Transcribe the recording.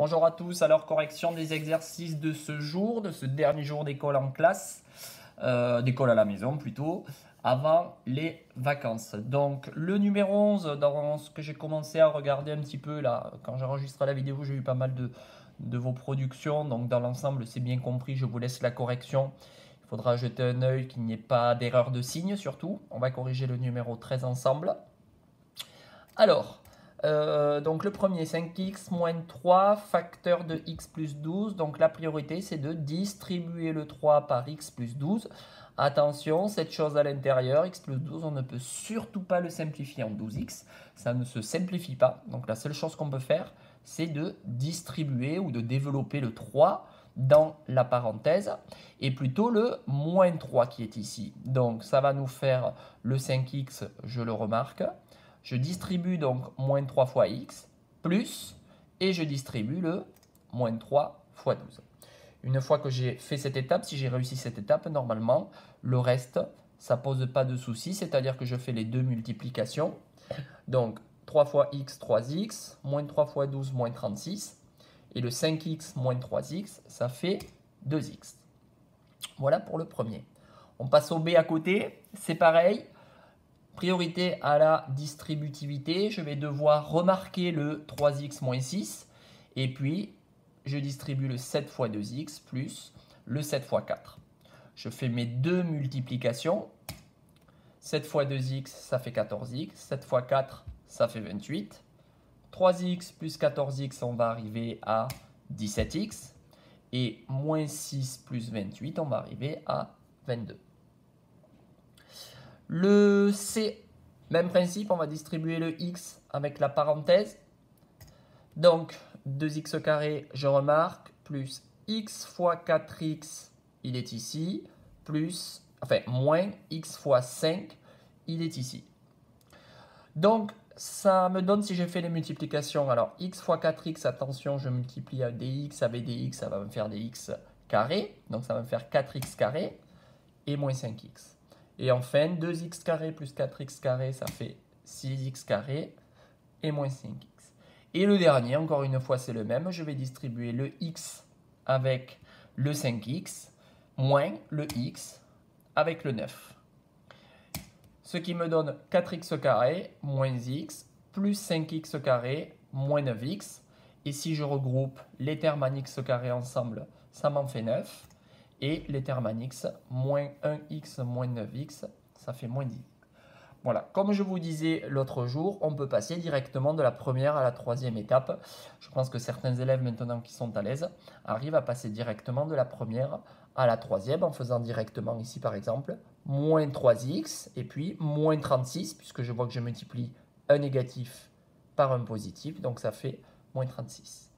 Bonjour à tous, alors correction des exercices de ce jour, de ce dernier jour d'école en classe, d'école à la maison plutôt, avant les vacances. Donc le numéro 11, dans ce que j'ai commencé à regarder un petit peu là, quand j'enregistrais la vidéo, j'ai eu pas mal de vos productions, donc dans l'ensemble c'est bien compris, je vous laisse la correction. Il faudra jeter un œil qu'il n'y ait pas d'erreur de signe surtout. On va corriger le numéro 13 ensemble. Alors, donc le premier, 5x moins 3, facteur de x plus 12. Donc la priorité, c'est de distribuer le 3 par x plus 12. Attention, cette chose à l'intérieur, x plus 12, on ne peut surtout pas le simplifier en 12x. Ça ne se simplifie pas. Donc la seule chose qu'on peut faire, c'est de distribuer ou de développer le 3 dans la parenthèse et plutôt le moins 3 qui est ici. Donc ça va nous faire le 5x, je le remarque. Je distribue donc moins 3 fois x, plus, et je distribue le moins 3 fois 12. Une fois que j'ai fait cette étape, si j'ai réussi cette étape, normalement, le reste, ça ne pose pas de souci, c'est-à-dire que je fais les deux multiplications. Donc, 3 fois x, 3x, moins 3 fois 12, moins 36. Et le 5x moins 3x, ça fait 2x. Voilà pour le premier. On passe au b à côté, c'est pareil. Priorité à la distributivité, je vais devoir remarquer le 3x moins 6 et puis je distribue le 7 fois 2x plus le 7 fois 4. Je fais mes deux multiplications. 7 fois 2x, ça fait 14x. 7 fois 4, ça fait 28. 3x plus 14x, on va arriver à 17x. Et moins 6 plus 28, on va arriver à 22. Le C, même principe, on va distribuer le x avec la parenthèse. Donc, 2x carré, je remarque, plus x fois 4x, il est ici, plus, enfin, moins x fois 5, il est ici. Donc, ça me donne, si j'ai fait les multiplications, alors x fois 4x, attention, je multiplie des x avec des x, ça va me faire des x carré, donc ça va me faire 4x carré, et moins 5x. Et enfin, 2x carré plus 4x carré, ça fait 6x carré et moins 5x. Et le dernier, encore une fois, c'est le même. Je vais distribuer le x avec le 5x moins le x avec le 9. Ce qui me donne 4x carré moins x plus 5x carré moins 9x. Et si je regroupe les termes en x carré ensemble, ça m'en fait 9. Et les termes en x, moins 1x moins 9x, ça fait moins 10. Voilà, comme je vous disais l'autre jour, on peut passer directement de la première à la troisième étape. Je pense que certains élèves maintenant qui sont à l'aise arrivent à passer directement de la première à la troisième en faisant directement ici par exemple moins 3x et puis moins 36 puisque je vois que je multiplie un négatif par un positif, donc ça fait moins 36.